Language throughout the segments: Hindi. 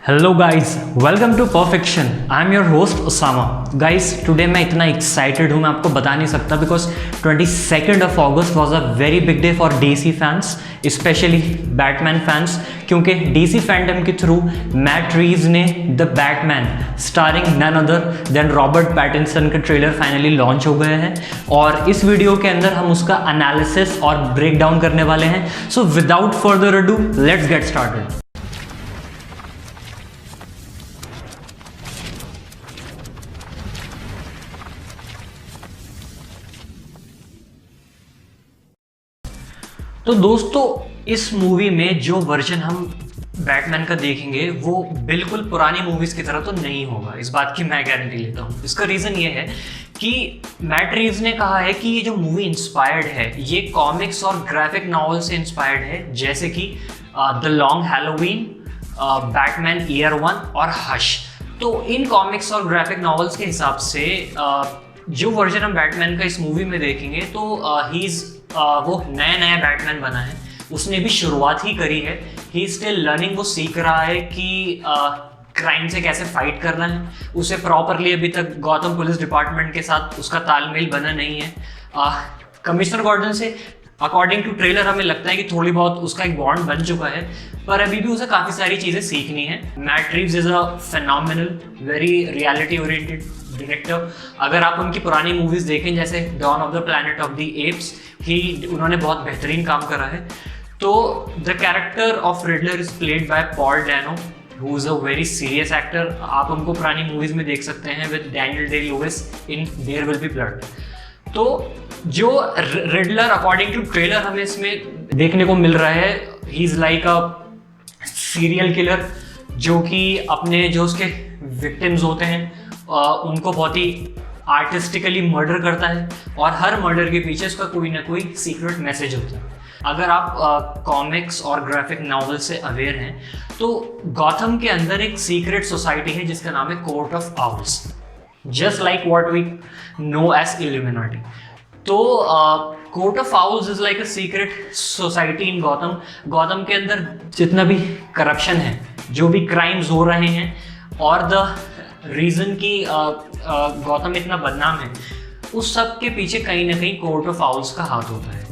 Hello guys, welcome to Perfection. I am your host Usama. Guys, today मैं इतना एक्साइटेड हूँ, मैं आपको बता नहीं सकता, बिकॉज 22 अगस्त was a very big day for DC fans, specially Batman fans, क्योंकि डीसी फैंडम के थ्रू मैट रीव्स ने the Batman starring none other than Robert Pattinson का ट्रेलर फाइनली लॉन्च हो गया है और इस वीडियो के अंदर हम उसका एनालिसिस और ब्रेक डाउन करने वाले हैं। So without further ado, let's get started. तो दोस्तों, इस मूवी में जो वर्जन हम बैटमैन का देखेंगे वो बिल्कुल पुरानी मूवीज की तरह तो नहीं होगा, इस बात की मैं गारंटी लेता हूँ। इसका रीज़न ये है कि मैट रीव्स ने कहा है कि ये जो मूवी इंस्पायर्ड है ये कॉमिक्स और ग्राफिक नॉवल से इंस्पायर्ड है, जैसे कि the long Halloween, Batman year 1 और हश। तो इन कॉमिक्स और ग्राफिक नॉवेल्स के हिसाब से जो वर्जन हम बैटमैन का इस मूवी में देखेंगे तो वो नया बैटमैन बना है, उसने भी शुरुआत ही करी है। ही स्टिल लर्निंग, वो सीख रहा है कि क्राइम से कैसे फाइट करना है। उसे प्रॉपरली अभी तक गौतम पुलिस डिपार्टमेंट के साथ उसका तालमेल बना नहीं है। कमिश्नर गॉर्डन से अकॉर्डिंग टू ट्रेलर हमें लगता है कि थोड़ी बहुत उसका एक बॉन्ड बन चुका है, पर अभी भी उसे काफ़ी सारी चीज़ें सीखनी है। Matt Reeves is a phenomenal, very reality oriented director. अगर आप उनकी पुरानी मूवीज देखें जैसे Dawn of the Planet of the Apes, उन्होंने बहुत बेहतरीन काम करा है। तो the character of Riddler is played by Paul Dano, who is a very serious actor. आप उनको पुरानी मूवीज में देख सकते हैं with Daniel Day Lewis in There Will Be Blood. तो जो रिडलर अकॉर्डिंग टू ट्रेलर हमें इसमें देखने को मिल रहा है, he is like a serial killer जो कि अपने जो उसके विक्टिम्स होते हैं उनको बहुत ही आर्टिस्टिकली मर्डर करता है और हर मर्डर के पीछे उसका कोई ना कोई सीक्रेट मैसेज होता है। अगर आप कॉमिक्स और ग्राफिक नॉवेल से अवेयर हैं तो गॉथम के अंदर एक सीक्रेट सोसाइटी है जिसका नाम है Court of Owls, just like what we know as Illuminati. तो Court of Owls is like a secret society in Gotham. Gotham के अंदर जितना भी करप्शन है, जो भी क्राइम्स हो रहे हैं और द रीज़न कि गौतम इतना बदनाम है, उस सब के पीछे कहीं ना कहीं कोर्ट ऑफ आउल्स का हाथ होता है।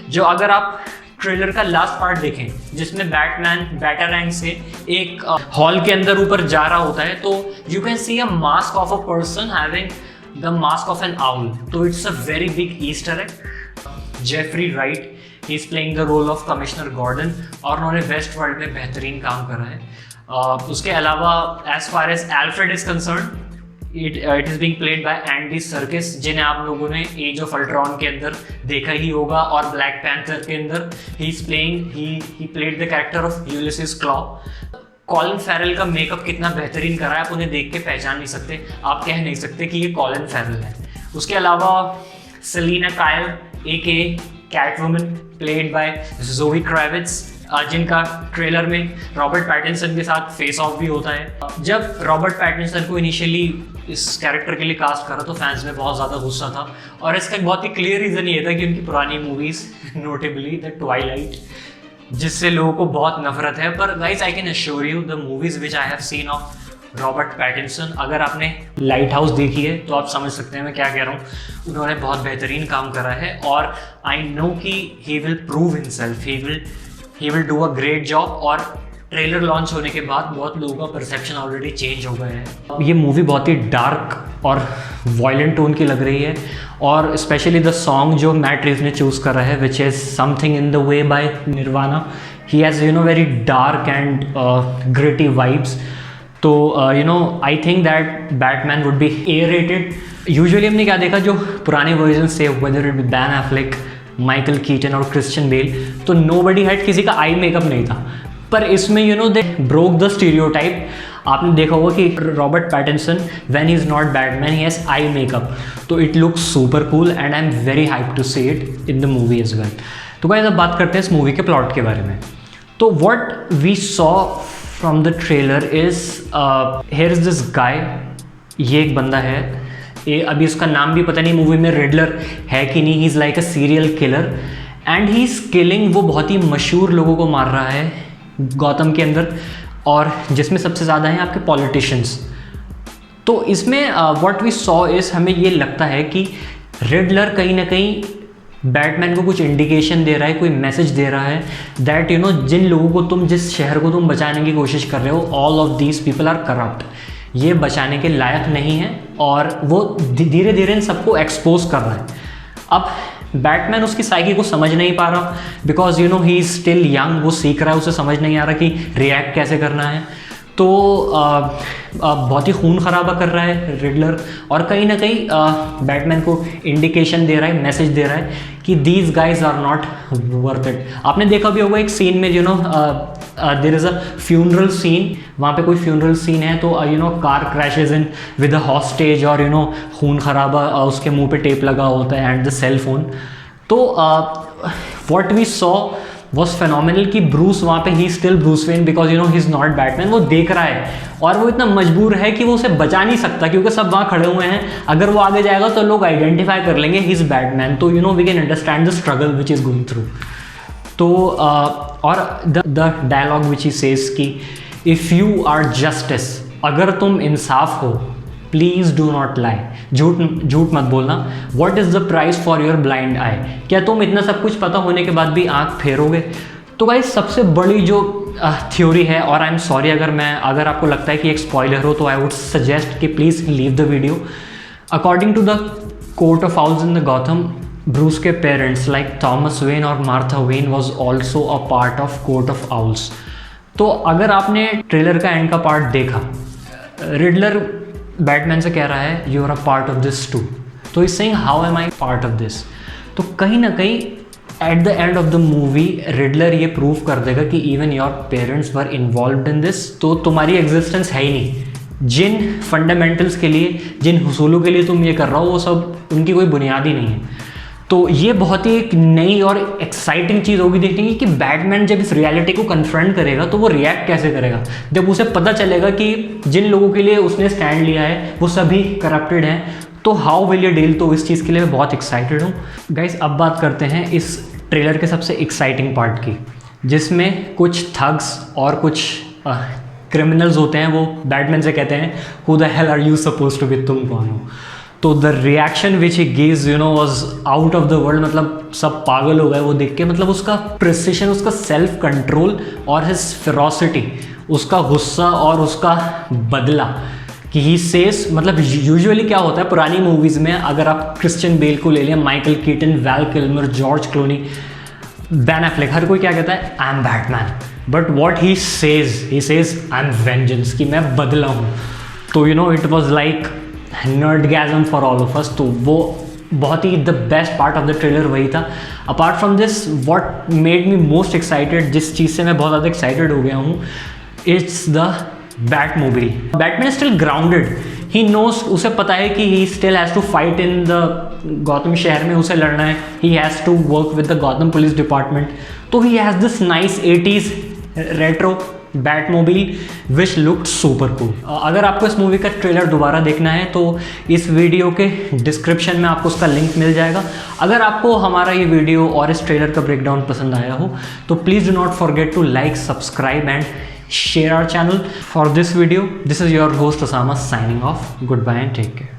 जो अगर आप ट्रेलर का लास्ट पार्ट देखें जिसमें बैटमैन बैटरैंक से एक हॉल के अंदर ऊपर जा रहा होता है, तो you can see a mask of a person having the mask of an owl. तो it's a very big Easter egg. Jeffrey Wright, he is playing the role of commissioner Gordon और उन्होंने वेस्ट वर्ल्ड में बेहतरीन काम करा है। उसके अलावा as far as Alfred is concerned, it is being played by Andy Serkis, जिन्हें आप लोगों ने एज ऑफ अल्ट्रॉन के अंदर देखा ही होगा, और ब्लैक पैंथर के अंदर ही played the character of Ulysses Klaue. Colin Farrell का मेकअप कितना बेहतरीन करा है, आप उन्हें देख के पहचान नहीं सकते, आप कह नहीं सकते कि ये कॉलिन फैरल है। उसके अलावा सेलिना कायल एके कैटवुमन, प्लेड बाय ज़ोई क्रेविट्स, जिनका ट्रेलर में रॉबर्ट पैटिंसन के साथ फेस ऑफ भी होता है। जब रॉबर्ट पैटिंसन को इनिशियली इस कैरेक्टर के लिए कास्ट करा तो फैंस में बहुत ज़्यादा गुस्सा था, और इसका एक बहुत ही क्लियर रीज़न ये था कि उनकी पुरानी मूवीज़, नोटेबली द ट्वाइलाइट, जिससे लोगों को बहुत नफरत है। पर guys, I can assure you the movies which I have seen of Robert Pattinson, अगर आपने लाइट हाउस देखी है तो आप समझ सकते हैं मैं क्या कह रहा हूँ। उन्होंने बहुत बेहतरीन काम करा है और आई नो कि he will prove himself, he will do a great job. और ट्रेलर लॉन्च होने के बाद बहुत लोगों का परसेप्शन ऑलरेडी चेंज हो गया है। ये मूवी बहुत ही डार्क और वायलेंट टोन की लग रही है, और स्पेशली द सॉन्ग जो मैट रीव्स ने चूज़ करा है, which is Something in the Way by Nirvana. He has very dark and gritty vibes. So I think that Batman would be A-rated। Usually हमने क्या देखा, जो पुराने वर्जन से, whether it be Ben Affleck, Michael Keaton और क्रिश्चियन बेल, तो नोबडी हैड, किसी का आई मेकअप नहीं था। पर इसमें दे ब्रोक द स्टीरियोटाइप। आपने देखा होगा कि Robert Pattinson when he is not Batman he has eye makeup, तो it looks super cool and I am very hype to see it in the movie as well. तो गाइस, अब बात करते हैं इस मूवी के प्लॉट के बारे में। तो what we saw from the trailer is, here is this guy, ये एक बंदा है, अभी उसका नाम भी पता नहीं मूवी में रिडलर है कि नहीं। He is like a serial killer and he is killing, वो बहुत ही मशहूर लोगों को मार रहा है गौतम के अंदर। और जिसमें सबसे ज़्यादा हैं आपके पॉलिटिशियंस। तो इसमें व्हाट वी सॉ इज़, हमें ये लगता है कि रिडलर कहीं ना कहीं बैटमैन को कुछ इंडिकेशन दे रहा है, कोई मैसेज दे रहा है दैट जिन लोगों को तुम, जिस शहर को तुम बचाने की कोशिश कर रहे हो, all of these people are corrupt, ये बचाने के लायक नहीं है, और वो धीरे धीरे इन सबको एक्सपोज कर रहा है। अब बैटमैन उसकी साइकी को समझ नहीं पा रहा, because he is still young, वो सीख रहा है, उसे समझ नहीं आ रहा कि रिएक्ट कैसे करना है। तो बहुत ही खून खराबा कर रहा है रिडलर, और कहीं ना कहीं बैटमैन को इंडिकेशन दे रहा है, मैसेज दे रहा है कि these guys are not worth it. आपने देखा भी होगा एक सीन में there is a funeral scene, वहाँ पे कोई फ्यूनरल सीन है तो car crashes in with a hostage, और खून खराबा, उसके मुंह पे टेप लगा होता है एंड द सेल फोन। तो what we saw was phenomenal कि ब्रूस वहाँ पे ही still Bruce Wayne, because he is not Batman. वो देख रहा है और वो इतना मजबूर है कि वो उसे बचा नहीं सकता, क्योंकि सब वहाँ खड़े हुए हैं। अगर वो आगे जाएगा तो लोग आइडेंटिफाई कर लेंगे ही इज़ बैटमैन। तो we can understand the struggle which is going through. तो और the dialogue which he says कि इफ़ यू आर जस्टिस, अगर तुम इंसाफ हो, प्लीज़ डू नॉट लाई, झूठ मत बोलना। What is the price for your blind eye, क्या तुम इतना सब कुछ पता होने के बाद भी आंख फेरोगे? तो गाइस सबसे बड़ी जो थ्योरी है, और आई एम सॉरी अगर आपको लगता है कि एक स्पॉइलर हो, तो आई वुड सजेस्ट कि please leave the video. According to the Court of Owls in the Gotham, Bruce के पेरेंट्स लाइक थॉमस वेन और Martha Wayne was also a part of Court of Owls. तो अगर आपने ट्रेलर का एंड का पार्ट देखा, रिडलर बैटमैन से कह रहा है you are a part of this too, तो is saying how am I part of this. तो कहीं ना कहीं at the end of the movie Riddler ये प्रूव कर देगा कि even your parents were involved in this, तो तुम्हारी एग्जिस्टेंस है ही नहीं। जिन फंडामेंटल्स के लिए, जिन हुसूलों के लिए तुम ये कर रहे हो, वो सब उनकी कोई बुनियाद ही नहीं है। तो ये बहुत ही एक नई और एक्साइटिंग चीज़ होगी देखने की कि बैटमैन जब इस रियलिटी को कन्फ्रंट करेगा तो वो रिएक्ट कैसे करेगा, जब उसे पता चलेगा कि जिन लोगों के लिए उसने स्टैंड लिया है वो सभी करप्टेड हैं, तो हाउ विल यू डील। तो इस चीज़ के लिए मैं बहुत एक्साइटेड हूँ। गाइस अब बात करते हैं इस ट्रेलर के सबसे एक्साइटिंग पार्ट की, जिसमें कुछ थग्स और कुछ क्रिमिनल्स होते हैं। वो बैटमैन से कहते हैं who the hell are you suppose to be, तुम कौन हो? तो the reaction which he gives was out of the world, मतलब सब पागल हो गए वो देख के। मतलब उसका प्रिसिशन, उसका सेल्फ कंट्रोल और हिज फेरोसिटी, उसका गुस्सा और उसका बदला कि ही सेज, मतलब यूजुअली क्या होता है पुरानी मूवीज़ में, अगर आप क्रिश्चियन बेल को ले लें, Michael Keaton, Val Kilmer, George Clooney, Ben Affleck, हर कोई क्या कहता है I am Batman. But what he says I am vengeance, कि मैं बदला हूँ। तो it was like nerdgasm for all of us. तो वो बहुत ही the best part of the trailer वही था। Apart from this, what made me most excited, जिस चीज़ से मैं बहुत ज़्यादा एक्साइटेड हो गया हूँ, it's the Batmobile. Batman still grounded, he knows, उसे पता है कि he still has to fight in the Gotham शहर में, उसे लड़ना है, he has to work with the Gotham police department. तो he has this nice 80s retro Batmobile which looked super cool. अगर आपको इस मूवी का ट्रेलर दोबारा देखना है तो इस वीडियो के डिस्क्रिप्शन में आपको उसका लिंक मिल जाएगा। अगर आपको हमारा ये वीडियो और इस ट्रेलर का ब्रेकडाउन पसंद आया हो तो please do not forget to like, subscribe and share our channel for this video. This is your host Osama signing off. Goodbye and take care.